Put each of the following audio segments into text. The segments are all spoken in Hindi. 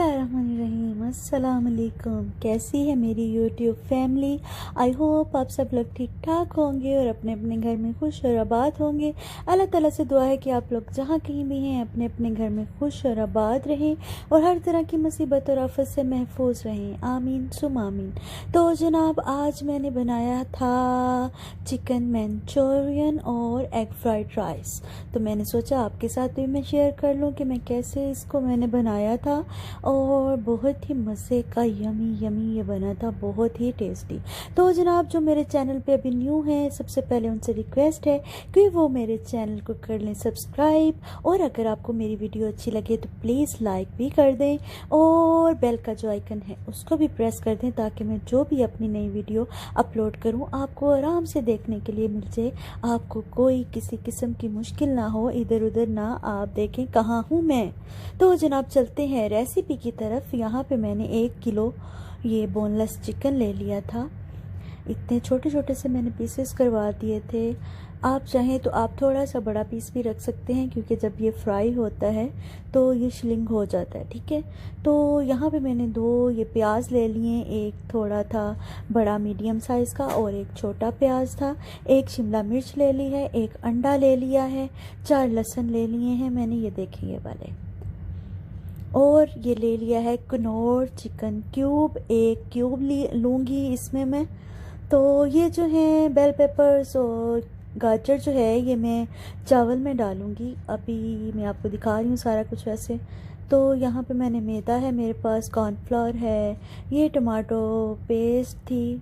बिस्मिल्लाहिर्रहमानिर्रहीम। अस्सलाम वालेकुम। कैसी है मेरी यूट्यूब फैमिली? आई होप आप सब लोग ठीक ठाक होंगे और अपने अपने घर में खुश और आबाद होंगे। अल्लाह ताला से दुआ है कि आप लोग जहाँ कहीं भी हैं अपने अपने घर में खुश और आबाद रहें और हर तरह की मुसीबत और आफत से महफूज रहें। आमीन सुम आमीन। तो जनाब, आज मैंने बनाया था चिकन मंचूरियन और एग फ्राइड राइस। तो मैंने सोचा आपके साथ भी मैं शेयर कर लूँ कि मैं कैसे इसको मैंने बनाया था और बहुत ही मज़े का यमी यमी ये बना था, बहुत ही टेस्टी। तो जनाब, जो मेरे चैनल पे अभी न्यू हैं, सबसे पहले उनसे रिक्वेस्ट है कि वो मेरे चैनल को कर लें सब्सक्राइब, और अगर आपको मेरी वीडियो अच्छी लगे तो प्लीज़ लाइक भी कर दें और बेल का जो आइकन है उसको भी प्रेस कर दें, ताकि मैं जो भी अपनी नई वीडियो अपलोड करूँ आपको आराम से देखने के लिए मिल जाए। आपको कोई किसी किस्म की मुश्किल ना हो, इधर उधर ना आप देखें कहाँ हूँ मैं। तो जनाब, चलते हैं रेसिपी की तरफ। यहाँ पे मैंने 1 किलो ये बोनलेस चिकन ले लिया था। इतने छोटे छोटे से मैंने पीसेस करवा दिए थे। आप चाहें तो आप थोड़ा सा बड़ा पीस भी रख सकते हैं, क्योंकि जब ये फ्राई होता है तो ये श्लिंग हो जाता है। ठीक है, तो यहाँ पे मैंने 2 ये प्याज ले लिए। एक थोड़ा था बड़ा मीडियम साइज़ का और एक छोटा प्याज था। 1 शिमला मिर्च ले ली है, 1 अंडा ले लिया है, 4 लहसुन ले लिए हैं मैंने, ये देखिए ये वाले। और ये ले लिया है कनौर चिकन क्यूब, 1 क्यूब लूँगी इसमें मैं। तो ये जो है बेल पेपर्स और गाजर जो है ये मैं चावल में डालूँगी। अभी मैं आपको दिखा रही हूँ सारा कुछ वैसे। तो यहाँ पे मैंने मैदा है मेरे पास, कॉर्नफ्लोर है, ये टमाटो पेस्ट थी,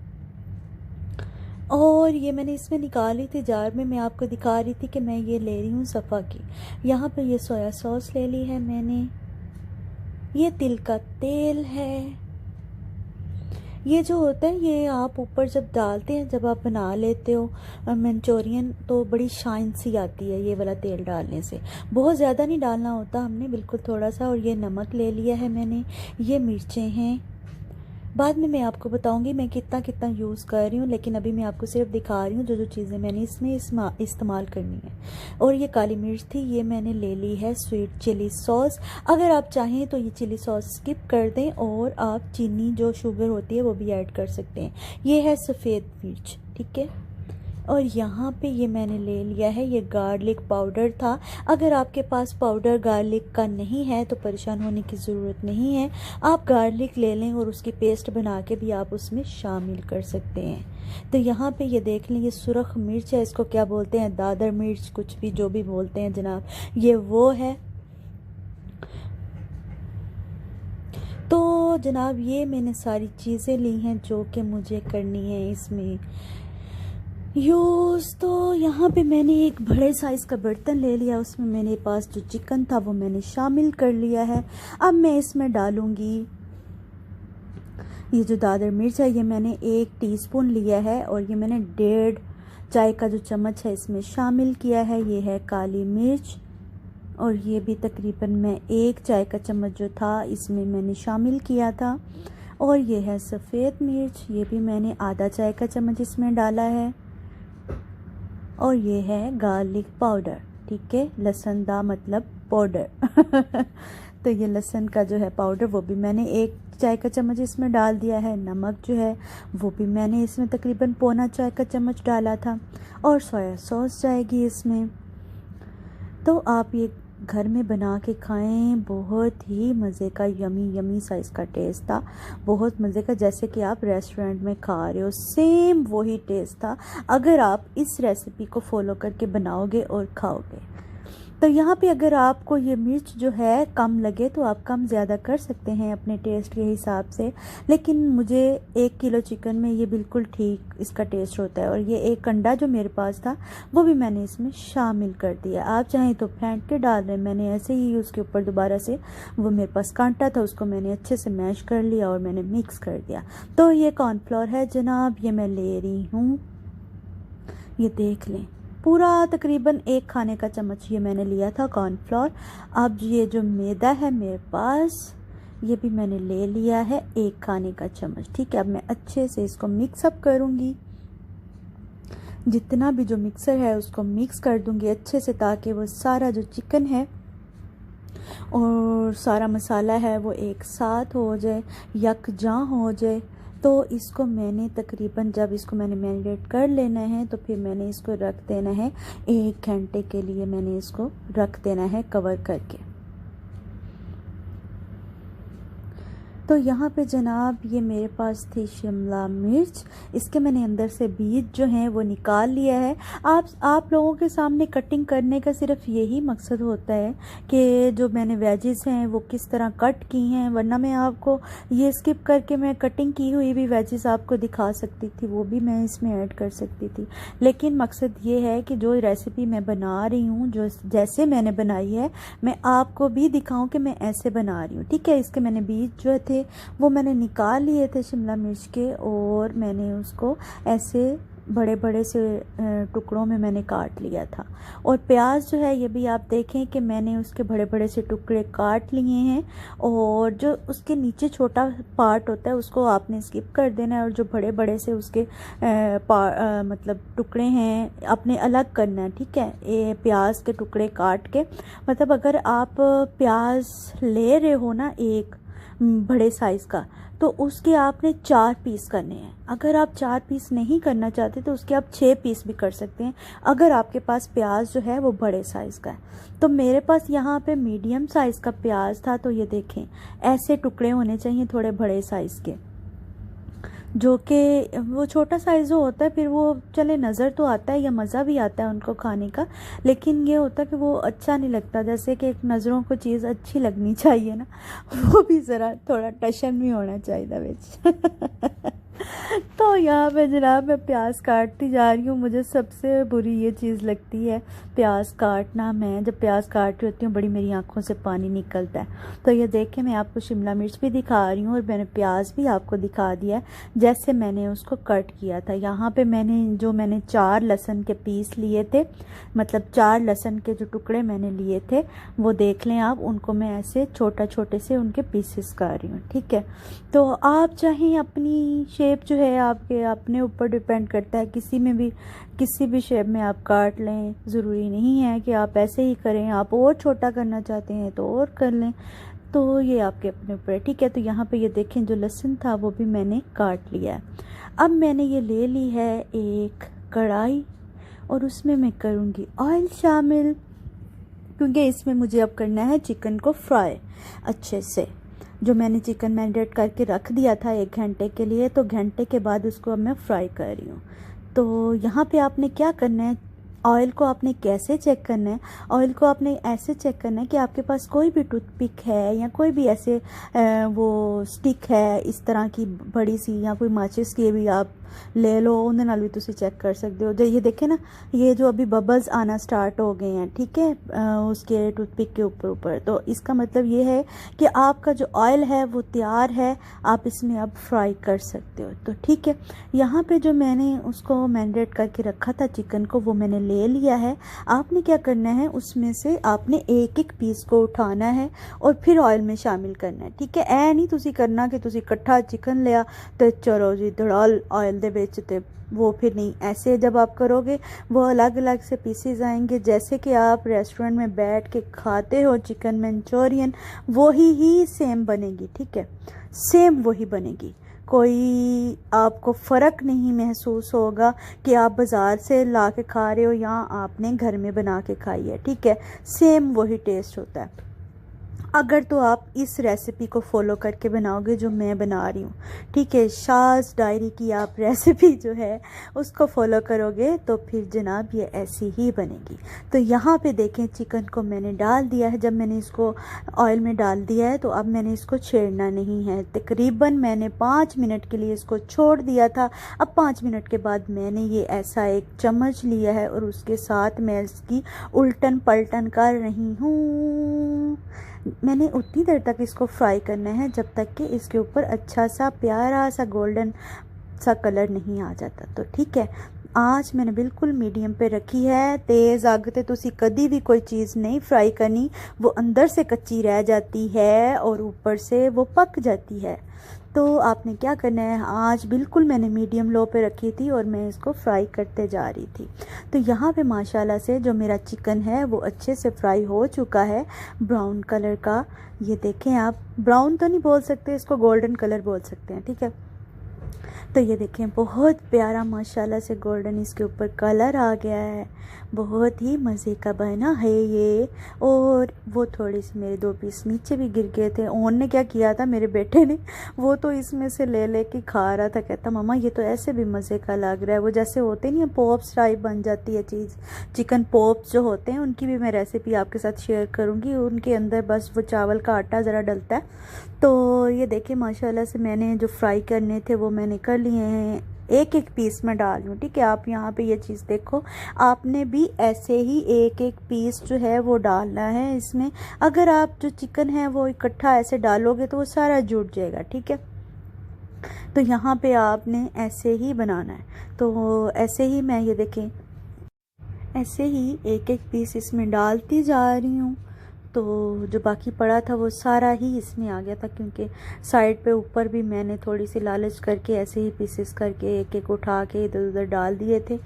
और ये मैंने इसमें निकाली थी जार में। मैं आपको दिखा रही थी कि मैं ये ले रही हूँ सफ़ा की। यहाँ पे ये सोया सॉस ले ली है मैंने, ये तिल का तेल है। ये जो होता है ये आप ऊपर जब डालते हैं, जब आप बना लेते हो मंचूरियन, तो बड़ी शाइन सी आती है ये वाला तेल डालने से। बहुत ज़्यादा नहीं डालना होता हमने, बिल्कुल थोड़ा सा। और ये नमक ले लिया है मैंने, ये मिर्चें हैं। बाद में मैं आपको बताऊंगी मैं कितना कितना यूज़ कर रही हूँ, लेकिन अभी मैं आपको सिर्फ दिखा रही हूँ जो जो चीज़ें मैंने इसमें इस्तेमाल करनी है। और ये काली मिर्च थी, ये मैंने ले ली है स्वीट चिली सॉस। अगर आप चाहें तो ये चिली सॉस स्किप कर दें और आप चीनी जो शुगर होती है वो भी ऐड कर सकते हैं। ये है सफ़ेद मिर्च, ठीक है। और यहाँ पे ये मैंने ले लिया है ये गार्लिक पाउडर था। अगर आपके पास पाउडर गार्लिक का नहीं है तो परेशान होने की ज़रूरत नहीं है, आप गार्लिक ले लें और उसकी पेस्ट बना के भी आप उसमें शामिल कर सकते हैं। तो यहाँ पे ये देख लें, ये सुरख मिर्च है, इसको क्या बोलते हैं, दादर मिर्च, कुछ भी जो भी बोलते हैं जनाब, ये वो है। तो जनाब, ये मैंने सारी चीज़ें ली हैं जो कि मुझे करनी है इसमें यूज़। तो यहाँ पे मैंने एक बड़े साइज़ का बर्तन ले लिया, उसमें मेरे पास जो चिकन था वो मैंने शामिल कर लिया है। अब मैं इसमें डालूँगी ये जो दादर मिर्च है, ये मैंने 1 टीस्पून लिया है, और ये मैंने 1.5 चाय का जो चम्मच है इसमें शामिल किया है। ये है काली मिर्च, और ये भी तकरीबन मैं 1 चाय का चम्मच जो था इसमें मैंने शामिल किया था। और ये है सफ़ेद मिर्च, ये भी मैंने आधा चाय का चम्मच इसमें डाला है। और ये है गार्लिक पाउडर, ठीक है, लहसुन दा मतलब पाउडर तो ये लहसुन का जो है पाउडर वो भी मैंने 1 चाय का चम्मच इसमें डाल दिया है। नमक जो है वो भी मैंने इसमें तकरीबन पौना चाय का चम्मच डाला था। और सोया सॉस जाएगी इसमें। तो आप ये घर में बना के खाएं, बहुत ही मज़े का यमी यमी साइज़ का टेस्ट था, बहुत मज़े का, जैसे कि आप रेस्टोरेंट में खा रहे हो, सेम वही टेस्ट था अगर आप इस रेसिपी को फॉलो करके बनाओगे और खाओगे। तो यहाँ पे अगर आपको ये मिर्च जो है कम लगे तो आप कम ज़्यादा कर सकते हैं अपने टेस्ट के हिसाब से, लेकिन मुझे 1 किलो चिकन में ये बिल्कुल ठीक इसका टेस्ट होता है। और ये 1 अंडा जो मेरे पास था वो भी मैंने इसमें शामिल कर दिया। आप चाहें तो फेंट के डाल रहे हैं, मैंने ऐसे ही उसके ऊपर दोबारा से, वो मेरे पास कांटा था उसको मैंने अच्छे से मैश कर लिया और मैंने मिक्स कर दिया। तो ये कॉर्नफ्लोर है जनाब, ये मैं ले रही हूँ, ये देख लें, पूरा तकरीबन 1 खाने का चम्मच ये मैंने लिया था कॉर्नफ्लोर। अब ये जो मैदा है मेरे पास, ये भी मैंने ले लिया है 1 खाने का चम्मच, ठीक है। अब मैं अच्छे से इसको मिक्सअप करूँगी, जितना भी जो मिक्सर है उसको मिक्स कर दूँगी अच्छे से, ताकि वो सारा जो चिकन है और सारा मसाला है वो एक साथ हो जाए, यकजां हो जाए। तो इसको मैंने तकरीबन, जब इसको मैंने मैरिनेट कर लेना है तो फिर मैंने इसको रख देना है 1 घंटे के लिए। मैंने इसको रख देना है कवर करके। तो यहाँ पे जनाब ये मेरे पास थी शिमला मिर्च, इसके मैंने अंदर से बीज जो हैं वो निकाल लिया है। आप लोगों के सामने कटिंग करने का सिर्फ यही मकसद होता है कि जो मैंने वेजेस हैं वो किस तरह कट की हैं, वरना मैं आपको ये स्किप करके मैं कटिंग की हुई भी वेजेस आपको दिखा सकती थी, वो भी मैं इसमें ऐड कर सकती थी। लेकिन मकसद ये है कि जो रेसिपी मैं बना रही हूँ, जो जैसे मैंने बनाई है, मैं आपको भी दिखाऊँ कि मैं ऐसे बना रही हूँ। ठीक है, इसके मैंने बीज जो थे वो मैंने निकाल लिए थे शिमला मिर्च के, और मैंने उसको ऐसे बड़े बड़े से टुकड़ों में मैंने काट लिया था। और प्याज जो है ये भी आप देखें कि मैंने उसके बड़े बड़े से टुकड़े काट लिए हैं, और जो उसके नीचे छोटा पार्ट होता है उसको आपने स्किप कर देना है, और जो बड़े बड़े से उसके मतलब टुकड़े हैं आपने अलग करना है। ठीक है, ये प्याज के टुकड़े काट के, मतलब अगर आप प्याज ले रहे हो ना एक बड़े साइज़ का, तो उसके आपने 4 पीस करने हैं। अगर आप 4 पीस नहीं करना चाहते तो उसके आप 6 पीस भी कर सकते हैं, अगर आपके पास प्याज जो है वो बड़े साइज़ का है। तो मेरे पास यहाँ पे मीडियम साइज़ का प्याज था, तो ये देखें ऐसे टुकड़े होने चाहिए थोड़े बड़े साइज़ के, जो कि वो छोटा साइज़ जो होता है फिर वो चले नज़र तो आता है या मज़ा भी आता है उनको खाने का, लेकिन ये होता है कि वो अच्छा नहीं लगता। जैसे कि एक नज़रों को चीज़ अच्छी लगनी चाहिए ना, वो भी ज़रा थोड़ा टशन भी होना चाहिए बिच तो यहाँ पे जनाब मैं प्याज काटती जा रही हूँ। मुझे सबसे बुरी ये चीज़ लगती है प्याज काटना। मैं जब प्याज काट रही होती हूँ बड़ी मेरी आंखों से पानी निकलता है। तो ये देखें मैं आपको शिमला मिर्च भी दिखा रही हूँ और मैंने प्याज भी आपको दिखा दिया है जैसे मैंने उसको कट किया था। यहाँ पे मैंने 4 लहसुन के पीस लिए थे, मतलब 4 लहसुन के जो टुकड़े मैंने लिए थे वो देख लें आप, उनको मैं ऐसे छोटे से उनके पीसेस कर रही हूँ। ठीक है, तो आप चाहें अपनी शेप जो है आपके अपने ऊपर डिपेंड करता है, किसी भी शेप में आप काट लें, ज़रूरी नहीं है कि आप ऐसे ही करें। आप और छोटा करना चाहते हैं तो और कर लें, तो ये आपके अपने ऊपर है। ठीक है, तो यहाँ पे ये देखें जो लहसुन था वो भी मैंने काट लिया है। अब मैंने ये ले ली है एक कढ़ाई और उसमें मैं करूँगी ऑयल शामिल, क्योंकि इसमें मुझे अब करना है चिकन को फ्राई अच्छे से। जो मैंने चिकन मैरिनेट करके रख दिया था 1 घंटे के लिए, तो घंटे के बाद उसको अब मैं फ्राई कर रही हूँ। तो यहाँ पे आपने क्या करना है, ऑयल को आपने कैसे चेक करना है, ऑयल को आपने ऐसे चेक करना है कि आपके पास कोई भी टूथपिक है या कोई भी ऐसे वो स्टिक है इस तरह की बड़ी सी, या कोई माचिस की भी आप ले लो, उन्हें नाल भी तुसी चेक कर सकते हो। जो ये देखे ना, ये जो अभी बबल्स आना स्टार्ट हो गए हैं, ठीक है, उसके टूथपिक के ऊपर, तो इसका मतलब ये है कि आपका जो ऑयल है वो तैयार है, आप इसमें अब फ्राई कर सकते हो। तो ठीक है, यहाँ पे जो मैंने उसको मैरिनेट करके रखा था चिकन को, वो मैंने ले लिया है। आपने क्या करना है, उसमें से आपने एक पीस को उठाना है और फिर ऑयल में शामिल करना है। ठीक है, ऐ नहीं तुसी करना कि तुसी इकट्ठा चिकन लिया तो चलो जी धड़ाल ऑयल दे विच, ते वो फिर नहीं। ऐसे जब आप करोगे वो अलग अलग से पीसेस आएंगे, जैसे कि आप रेस्टोरेंट में बैठ के खाते हो चिकन मंचूरियन, वही ही सेम बनेगी। ठीक है, सेम वही बनेगी, कोई आपको फ़र्क नहीं महसूस होगा कि आप बाज़ार से ला के खा रहे हो या आपने घर में बना के खाई है। ठीक है, सेम वही टेस्ट होता है अगर तो आप इस रेसिपी को फॉलो करके बनाओगे जो मैं बना रही हूँ। ठीक है, शाज़ डायरी की आप रेसिपी जो है उसको फॉलो करोगे तो फिर जनाब ये ऐसी ही बनेगी। तो यहाँ पे देखें चिकन को मैंने डाल दिया है। जब मैंने इसको ऑयल में डाल दिया है तो अब मैंने इसको छेड़ना नहीं है। तकरीबन मैंने 5 मिनट के लिए इसको छोड़ दिया था। अब 5 मिनट के बाद मैंने ये ऐसा एक चम्मच लिया है और उसके साथ मैं इसकी उल्टन पलटन कर रही हूँ। मैंने उतनी देर तक इसको फ्राई करना है जब तक कि इसके ऊपर अच्छा सा प्यारा सा गोल्डन सा कलर नहीं आ जाता। तो ठीक है, आँच मैंने बिल्कुल मीडियम पे रखी है। तेज़ अग ते तुसी कभी भी कोई चीज़ नहीं फ्राई करनी, वो अंदर से कच्ची रह जाती है और ऊपर से वो पक जाती है। तो आपने क्या करना है, आँच बिल्कुल मैंने मीडियम लो पे रखी थी और मैं इसको फ्राई करते जा रही थी। तो यहाँ पे माशाल्लाह से जो मेरा चिकन है वो अच्छे से फ्राई हो चुका है, ब्राउन कलर का। ये देखें आप, ब्राउन तो नहीं बोल सकते इसको, गोल्डन कलर बोल सकते हैं, ठीक है। तो ये देखें बहुत प्यारा माशाल्लाह से गोल्डन इसके ऊपर कलर आ गया है, बहुत ही मज़े का बना है ये। और वो थोड़े से मेरे 2 पीस नीचे भी गिर गए थे। ओन ने क्या किया था, मेरे बेटे ने, वो तो इसमें से ले ले के खा रहा था, कहता मम्मा ये तो ऐसे भी मज़े का लग रहा है। वो जैसे होते नहीं है पॉप्स टाइप बन जाती है चीज़, चिकन पॉप्स जो होते हैं उनकी भी मैं रेसिपी आपके साथ शेयर करूँगी। उनके अंदर बस वो चावल का आटा ज़रा डलता है। तो ये देखिए माशाल्लाह से मैंने जो फ्राई करने थे वो मैंने कर लिए हैं, एक एक पीस में डाल रही हूँ, ठीक है। आप यहाँ पे ये चीज़ देखो, आपने भी ऐसे ही एक एक पीस जो है वो डालना है इसमें। अगर आप जो चिकन है वो इकट्ठा ऐसे डालोगे तो वो सारा जुट जाएगा, ठीक है। तो यहाँ पे आपने ऐसे ही बनाना है। तो ऐसे ही मैं ये देखें, ऐसे ही एक एक पीस इसमें डालती जा रही हूँ। तो जो बाकी पड़ा था वो सारा ही इसमें आ गया था, क्योंकि साइड पे ऊपर भी मैंने थोड़ी सी लालच करके ऐसे ही पीसेस करके एक एक उठा के इधर उधर डाल दिए थे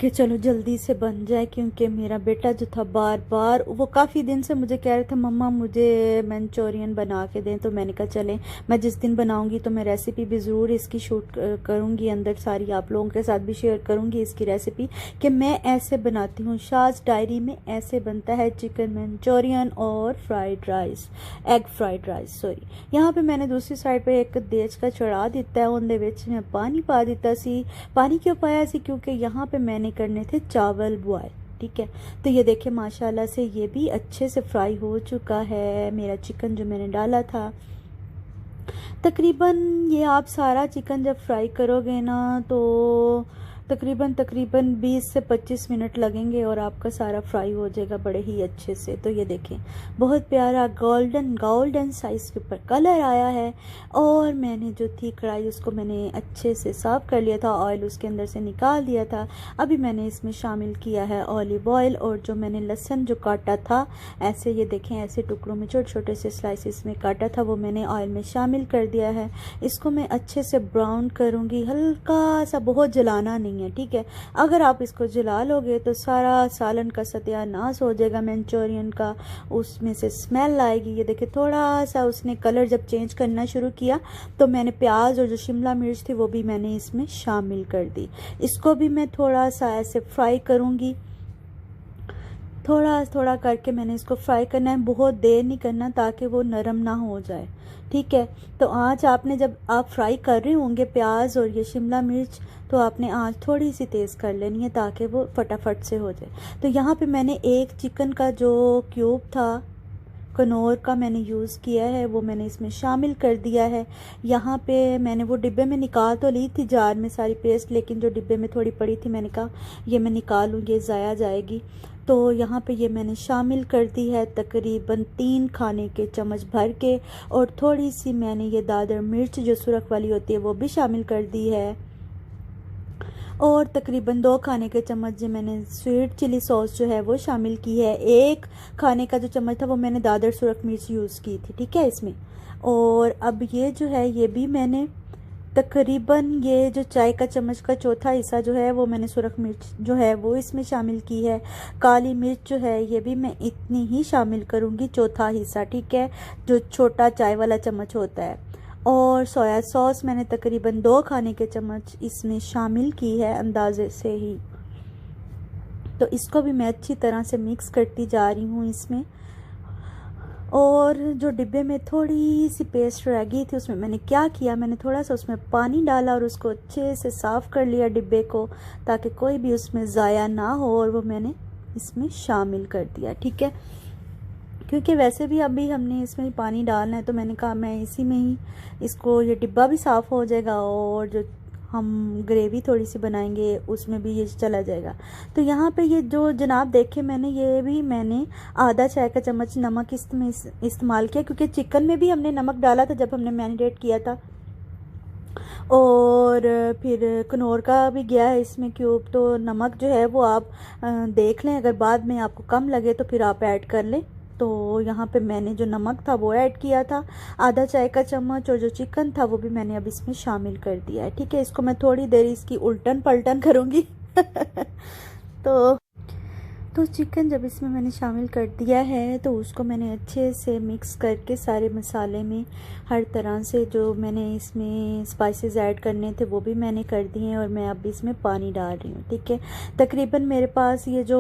कि चलो जल्दी से बन जाए। क्योंकि मेरा बेटा जो था बार बार वो काफ़ी दिन से मुझे कह रहे थे मम्मा मुझे मंचूरियन बना के दें। तो मैंने कहा चलें, मैं जिस दिन बनाऊंगी तो मैं रेसिपी भी ज़रूर इसकी शूट करूंगी, अंदर सारी आप लोगों के साथ भी शेयर करूंगी इसकी रेसिपी कि मैं ऐसे बनाती हूँ। शाज़ डायरी में ऐसे बनता है चिकन मंचूरियन और fried rice, egg fried rice sorry. यहाँ पे मैंने दूसरी साइड पे एक देज का चढ़ा दिता है, उनके विच मैं पानी पा दिता सी। पानी क्यों पाया सी, क्योंकि यहाँ पे मैंने करने थे चावल बॉयल, ठीक है। तो ये देखिए माशाल्लाह से ये भी अच्छे से फ्राई हो चुका है मेरा चिकन जो मैंने डाला था। तकरीबन ये आप सारा चिकन जब फ्राई करोगे ना तो तकरीबन 20 से 25 मिनट लगेंगे और आपका सारा फ्राई हो जाएगा बड़े ही अच्छे से। तो ये देखें बहुत प्यारा गोल्डन साइज़ के ऊपर कलर आया है। और मैंने जो थी कढ़ाई उसको मैंने अच्छे से साफ़ कर लिया था, ऑयल उसके अंदर से निकाल दिया था। अभी मैंने इसमें शामिल किया है ऑलिव ऑयल, और जो मैंने लहसुन जो काटा था ऐसे, ये देखें ऐसे टुकड़ों में छोटे छोटे से स्लाइसिस में काटा था, वो मैंने ऑयल में शामिल कर दिया है। इसको मैं अच्छे से ब्राउन करूँगी, हल्का सा, बहुत जलाना नहीं है, ठीक है। अगर आप इसको जला लोगे तो सारा सालन का सत्यानाश हो जाएगा मंचूरियन का, उसमें से स्मेल आएगी। ये देखिए थोड़ा सा उसने कलर जब चेंज करना शुरू किया तो मैंने प्याज और जो शिमला मिर्च थी वो भी मैंने इसमें शामिल कर दी। इसको भी मैं थोड़ा सा ऐसे फ्राई करूँगी, थोड़ा थोड़ा करके मैंने इसको फ्राई करना है, बहुत देर नहीं करना ताकि वो नरम ना हो जाए, ठीक है। तो आँच आपने जब आप फ्राई कर रहे होंगे प्याज और ये शिमला मिर्च, तो आपने आँच थोड़ी सी तेज़ कर लेनी है ताकि वो फटाफट से हो जाए। तो यहाँ पे मैंने एक चिकन का जो क्यूब था कनौर का मैंने यूज़ किया है वो मैंने इसमें शामिल कर दिया है। यहाँ पे मैंने वो डिब्बे में निकाल तो ली थी जार में सारी पेस्ट, लेकिन जो डिब्बे में थोड़ी पड़ी थी मैंने कहा ये मैं निकालूँ, ये ज़ाया जाएगी। तो यहाँ पे ये मैंने शामिल कर दी है तकरीबन 3 खाने के चम्मच भर के, और थोड़ी सी मैंने ये दादर मिर्च जो सुरख वाली होती है वो भी शामिल कर दी है, और तकरीबन 2 खाने के चम्मच जो मैंने स्वीट चिली सॉस जो है वो शामिल की है। 1 खाने का जो चम्मच था वो मैंने दादर सुरख मिर्च यूज़ की थी, ठीक है इसमें। और अब ये जो है ये भी मैंने तकरीबन ये जो चाय का चम्मच का चौथा हिस्सा जो है वो मैंने सुरख मिर्च जो है वो इसमें शामिल की है। काली मिर्च जो है ये भी मैं इतनी ही शामिल करूँगी, चौथा हिस्सा, ठीक है, जो छोटा चाय वाला चम्मच होता है। और सोया सॉस मैंने तकरीबन 2 खाने के चम्मच इसमें शामिल की है अंदाजे से ही। तो इसको भी मैं अच्छी तरह से मिक्स करती जा रही हूँ इसमें। और जो डिब्बे में थोड़ी सी पेस्ट रह गई थी उसमें मैंने क्या किया, मैंने थोड़ा सा उसमें पानी डाला और उसको अच्छे से साफ़ कर लिया डिब्बे को, ताकि कोई भी उसमें ज़ाया ना हो, और वो मैंने इसमें शामिल कर दिया, ठीक है। क्योंकि वैसे भी अभी हमने इसमें पानी डालना है तो मैंने कहा मैं इसी में ही इसको, ये डिब्बा भी साफ़ हो जाएगा और जो हम ग्रेवी थोड़ी सी बनाएंगे उसमें भी ये चला जाएगा। तो यहाँ पे ये जो जनाब देखे मैंने आधा चाय का चम्मच नमक इसमें इस्तेमाल किया, क्योंकि चिकन में भी हमने नमक डाला था जब हमने मैरिनेट किया था। और फिर कनौर का भी गया है इसमें क्यूब। तो नमक जो है वो आप देख लें, अगर बाद में आपको कम लगे तो फिर आप ऐड कर लें। तो यहाँ पे मैंने जो नमक था वो ऐड किया था, आधा चाय का चम्मच, और जो चिकन था वो भी मैंने अब इसमें शामिल कर दिया है। ठीक है, इसको मैं थोड़ी देर इसकी उल्टन पलटन करूँगी तो चिकन जब इसमें मैंने शामिल कर दिया है तो उसको मैंने अच्छे से मिक्स करके सारे मसाले में हर तरह से जो मैंने इसमें स्पाइसेस ऐड करने थे वो भी मैंने कर दिए हैं, और मैं अब इसमें पानी डाल रही हूँ। ठीक है, तकरीबन मेरे पास ये जो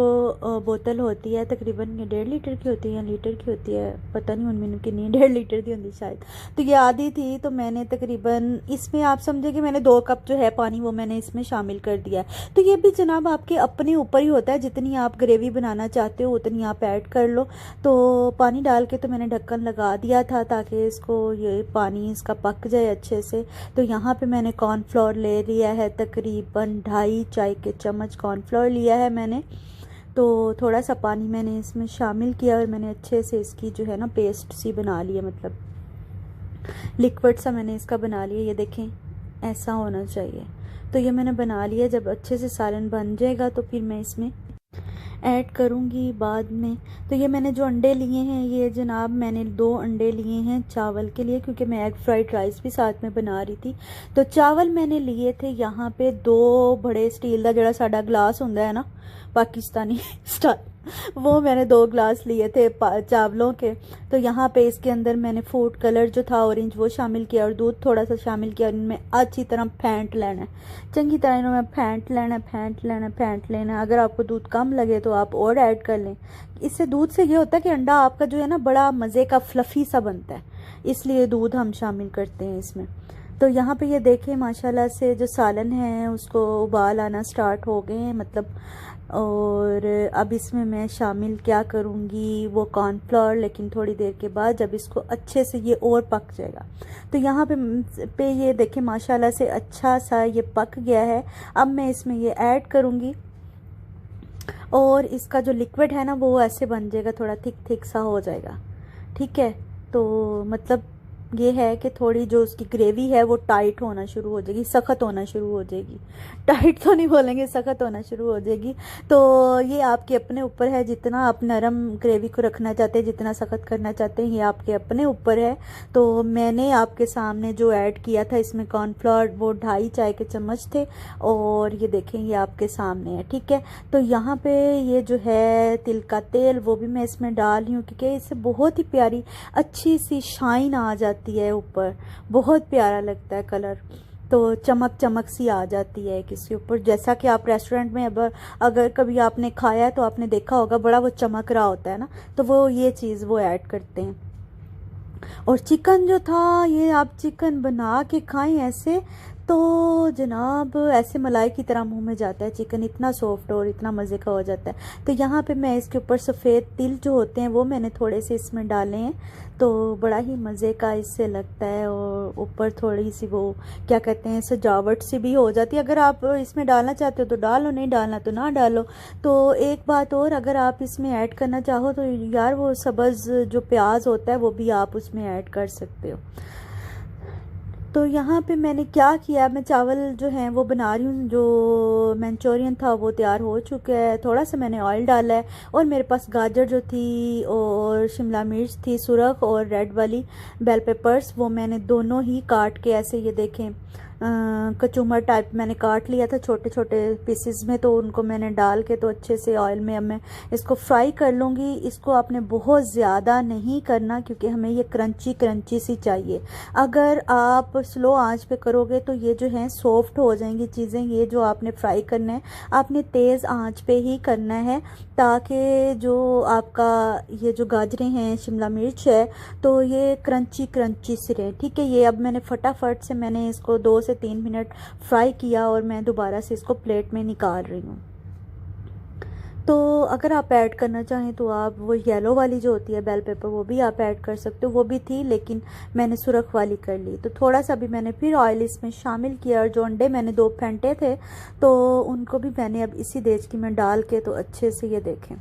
बोतल होती है तकरीबन ये 1.5 लीटर की होती है या लीटर की होती है, पता नहीं उनमें कितनी, 1.5 लीटर की होती शायद, तो ये आधी थी। तो मैंने तकरीबन इसमें आप समझे कि मैंने 2 कप जो है पानी वो मैंने इसमें शामिल कर दिया है। तो ये भी जनाब आपके अपने ऊपर ही होता है, जितनी आप ग्रेवी बनाना चाहते हो उतनी आप ऐड कर लो। तो पानी डाल के तो मैंने ढक्कन लगा दिया था ताकि इसको ये पानी इसका पक जाए अच्छे से। तो यहाँ पे मैंने कॉर्नफ्लोर ले लिया है, तकरीबन 2.5 चाय के चम्मच कॉर्नफ्लोर लिया है मैंने। तो थोड़ा सा पानी मैंने इसमें शामिल किया और मैंने अच्छे से इसकी जो है ना पेस्ट सी बना ली है, मतलब लिक्विड सा मैंने इसका बना लिया। ये देखें ऐसा होना चाहिए। तो ये मैंने बना लिया। जब अच्छे से सालन बन जाएगा तो फिर मैं इसमें ऐड करूँगी बाद में। तो ये मैंने जो अंडे लिए हैं, ये जनाब मैंने 2 अंडे लिए हैं चावल के लिए, क्योंकि मैं एग फ्राइड राइस भी साथ में बना रही थी। तो चावल मैंने लिए थे यहाँ पे 2 बड़े स्टील का जड़ा साड़ा ग्लास होंदा है ना पाकिस्तानी स्टाइल, वो मैंने 2 ग्लास लिए थे चावलों के। तो यहाँ पे इसके अंदर मैंने फूड कलर जो था ऑरेंज वो शामिल किया और दूध थोड़ा सा शामिल किया। इनमें अच्छी तरह फेंट लेना है, चंगी तरह इन्होंने फेंट लेना है। अगर आपको दूध कम लगे तो आप और ऐड कर लें। इससे दूध से ये होता है कि अंडा आपका जो है ना बड़ा मज़े का फ्लफ़ी सा बनता है, इसलिए दूध हम शामिल करते हैं इसमें। तो यहाँ पे ये देखें माशाल्लाह से जो सालन है उसको उबाल आना स्टार्ट हो गए हैं, मतलब। और अब इसमें मैं शामिल क्या करूँगी वो कॉर्नफ्लोर, लेकिन थोड़ी देर के बाद जब इसको अच्छे से ये और पक जाएगा। तो यहाँ पे ये देखें माशाल्लाह से अच्छा सा ये पक गया है। अब मैं इसमें ये ऐड करूँगी और इसका जो लिक्विड है ना वो ऐसे बन जाएगा, थोड़ा थिक सा हो जाएगा। ठीक है, तो मतलब ये है कि थोड़ी जो उसकी ग्रेवी है वो टाइट होना शुरू हो जाएगी, सख्त होना शुरू हो जाएगी। टाइट तो नहीं बोलेंगे, सख्त होना शुरू हो जाएगी। तो ये आपके अपने ऊपर है, जितना आप नरम ग्रेवी को रखना चाहते हैं, जितना सख्त करना चाहते हैं, ये आपके अपने ऊपर है। तो मैंने आपके सामने जो ऐड किया था इसमें कॉर्नफ्लोर वो 2.5 चाय के चम्मच थे, और ये देखें ये आपके सामने है। ठीक है, तो यहाँ पे ये जो है तिल का तेल वो भी मैं इसमें डाल रही हूँ, क्योंकि इससे बहुत ही प्यारी अच्छी सी शाइन आ जाती है ऊपर, बहुत प्यारा लगता है कलर। तो चमक सी आ जाती है किसी ऊपर, जैसा कि आप रेस्टोरेंट में अगर कभी आपने खाया है तो आपने देखा होगा बड़ा वो चमक रहा होता है ना, तो वो ये चीज़ वो ऐड करते हैं। और चिकन जो था, ये आप चिकन बना के खाएं ऐसे तो जनाब ऐसे मलाई की तरह मुंह में जाता है चिकन, इतना सॉफ्ट और इतना मज़े का हो जाता है। तो यहाँ पे मैं इसके ऊपर सफ़ेद तिल जो होते हैं वो मैंने थोड़े से इसमें डाले हैं, तो बड़ा ही मज़े का इससे लगता है। और ऊपर थोड़ी सी वो क्या कहते हैं सजावट सी भी हो जाती है। अगर आप इसमें डालना चाहते हो तो डालो, नहीं डालना तो ना डालो। तो एक बात और, अगर आप इसमें ऐड करना चाहो तो यार वो सब्ज़ जो प्याज होता है वो भी आप उसमें ऐड कर सकते हो। तो यहाँ पे मैंने क्या किया, मैं चावल जो हैं वो बना रही हूँ। जो मंचूरियन था वो तैयार हो चुका है, थोड़ा सा मैंने ऑयल डाला है, और मेरे पास गाजर जो थी और शिमला मिर्च थी सुरख और रेड वाली बेल पेपर्स, वो मैंने दोनों ही काट के ऐसे ये देखें कचूमर टाइप मैंने काट लिया था छोटे छोटे पीसेस में। तो उनको मैंने डाल के तो अच्छे से ऑयल में अब मैं इसको फ्राई कर लूँगी। इसको आपने बहुत ज़्यादा नहीं करना, क्योंकि हमें ये क्रंची सी चाहिए। अगर आप स्लो आंच पे करोगे तो ये जो है सॉफ्ट हो जाएंगी चीज़ें। ये जो आपने फ्राई करना है आपने तेज़ आंच पे ही करना है, ताकि जो आपका ये जो गाजरें हैं शिमला मिर्च है तो ये क्रंची से रहे। ठीक है, ये अब मैंने फटाफट से मैंने इसको 2 से 3 मिनट फ्राई किया और मैं दोबारा से इसको प्लेट में निकाल रही हूँ। तो अगर आप ऐड करना चाहें तो आप वो येलो वाली जो होती है बेल पेपर वो भी आप ऐड कर सकते हो, वो भी थी लेकिन मैंने सुरख वाली कर ली। तो थोड़ा सा भी मैंने फिर ऑयल इसमें शामिल किया, और जो अंडे मैंने 2 फेंटे थे तो उनको भी मैंने अब इसी देचकी में डाल के तो अच्छे से ये देखें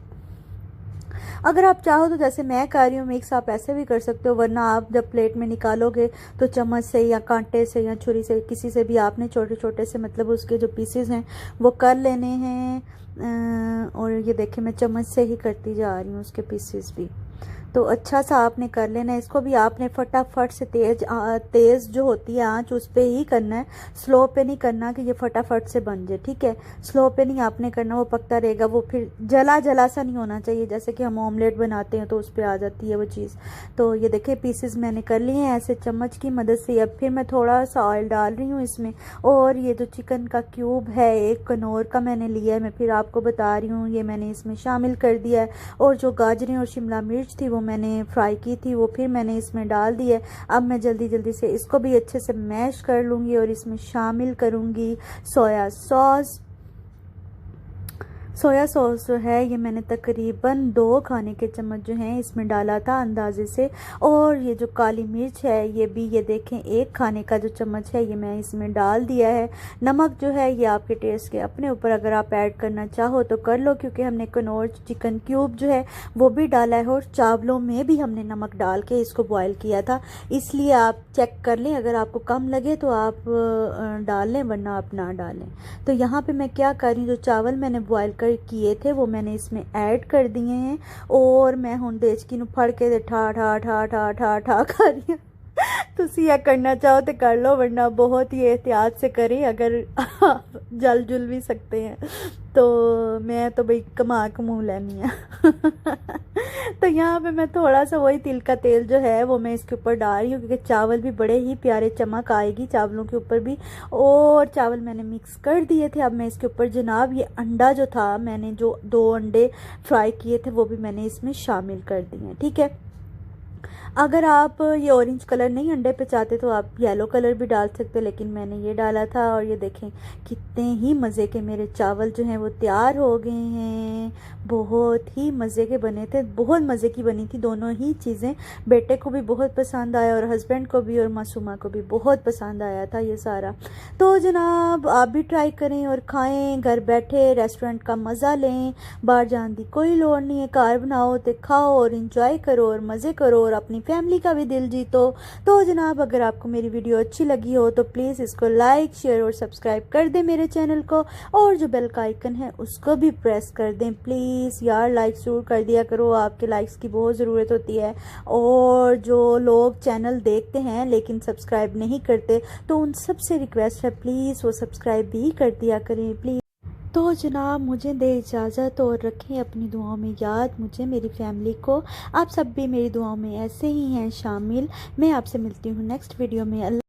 अगर आप चाहो तो जैसे मैं कर रही हूँ मिक्स, आप ऐसे भी कर सकते हो, वरना आप जब प्लेट में निकालोगे तो चम्मच से या कांटे से या छुरी से किसी से भी आपने छोटे छोटे से मतलब उसके जो पीसेस हैं वो कर लेने हैं। और ये देखिए मैं चम्मच से ही करती जा रही हूँ उसके पीसेस भी। तो अच्छा सा आपने कर लेना है। इसको भी आपने फटाफट से तेज़ जो होती है आंच उस पे ही करना है, स्लो पे नहीं करना कि ये फटाफट से बन जाए, ठीक है। स्लो पे नहीं आपने करना, वो पकता रहेगा, वो फिर जला जला सा नहीं होना चाहिए, जैसे कि हम ऑमलेट बनाते हैं तो उस पर आ जाती है वो चीज़। तो ये देखिए पीसेस मैंने कर लिए हैं ऐसे चम्मच की मदद से। अब फिर मैं थोड़ा सा ऑयल डाल रही हूँ इसमें, और ये जो चिकन का क्यूब है एक कनौर का मैंने लिया है, मैं फिर आपको बता रही हूँ, ये मैंने इसमें शामिल कर दिया है। और जो गाजरें और शिमला मिर्च थी वो मैंने फ्राई की थी, वो फिर मैंने इसमें डाल दी है। अब मैं जल्दी जल्दी से इसको भी अच्छे से मैश कर लूँगी और इसमें शामिल करूँगी सोया सॉस। सोया सॉस जो है ये मैंने तकरीबन 2 खाने के चम्मच जो हैं इसमें डाला था अंदाजे से। और ये जो काली मिर्च है ये भी, ये देखें 1 खाने का जो चम्मच है ये मैं इसमें डाल दिया है। नमक जो है ये आपके टेस्ट के अपने ऊपर, अगर आप ऐड करना चाहो तो कर लो, क्योंकि हमने कनौर चिकन क्यूब जो है वो भी डाला है और चावलों में भी हमने नमक डाल के इसको बॉयल किया था, इसलिए आप चेक कर लें, अगर आपको कम लगे तो आप डाल लें, वरना आप ना डालें। तो यहाँ पे मैं क्या कर रही हूँ, जो चावल मैंने बॉयल कर किए थे वो मैंने इसमें ऐड कर दिए हैं। और मैं हुण देचकी नूं फड़ के ठा ठा ठा ठा ठा ठा कर रही हूँ। तुसी यह करना चाहो तो कर लो, वरना बहुत ही एहतियात से करें, अगर जल जुल भी सकते हैं। तो मैं तो भाई कमा कमू लेनी है। तो यहाँ पे मैं थोड़ा सा वही तिल का तेल जो है वो मैं इसके ऊपर डाल रही हूँ, क्योंकि चावल भी बड़े ही प्यारे चमक आएगी चावलों के ऊपर भी। और चावल मैंने मिक्स कर दिए थे। अब मैं इसके ऊपर जनाब ये अंडा जो था, मैंने जो 2 अंडे फ्राई किए थे वो भी मैंने इसमें शामिल कर दिए हैं, ठीक है। अगर आप ये ऑरेंज कलर नहीं अंडे पे चाहते तो आप येलो कलर भी डाल सकते हो, लेकिन मैंने ये डाला था। और ये देखें कितने ही मज़े के मेरे चावल जो हैं वो तैयार हो गए हैं। बहुत ही मज़े के बने थे, बहुत मज़े की बनी थी दोनों ही चीज़ें। बेटे को भी बहुत पसंद आया और हस्बैंड को भी और मासूमा को भी बहुत पसंद आया था ये सारा। तो जनाब आप भी ट्राई करें और खाएं, घर बैठे रेस्टोरेंट का मज़ा लें, बाहर जाने की कोई लोड़ नहीं है, घर बनाओ तो खाओ और इंजॉय करो और मज़े करो और अपनी फैमिली का भी दिल जीतो। तो जनाब अगर आपको मेरी वीडियो अच्छी लगी हो तो प्लीज़ इसको लाइक शेयर और सब्सक्राइब कर दें मेरे चैनल को, और जो बेल का आइकन है उसको भी प्रेस कर दें प्लीज़ यार। लाइक ज़रूर कर दिया करो, आपके लाइक्स की बहुत ज़रूरत होती है। और जो लोग चैनल देखते हैं लेकिन सब्सक्राइब नहीं करते, तो उन सबसे रिक्वेस्ट है प्लीज़ वो सब्सक्राइब भी कर दिया करें प्लीज़। तो जनाब मुझे दे इजाज़त, और रखें अपनी दुआओं में याद मुझे, मेरी फैमिली को। आप सब भी मेरी दुआओं में ऐसे ही हैं शामिल। मैं आपसे मिलती हूँ नेक्स्ट वीडियो में।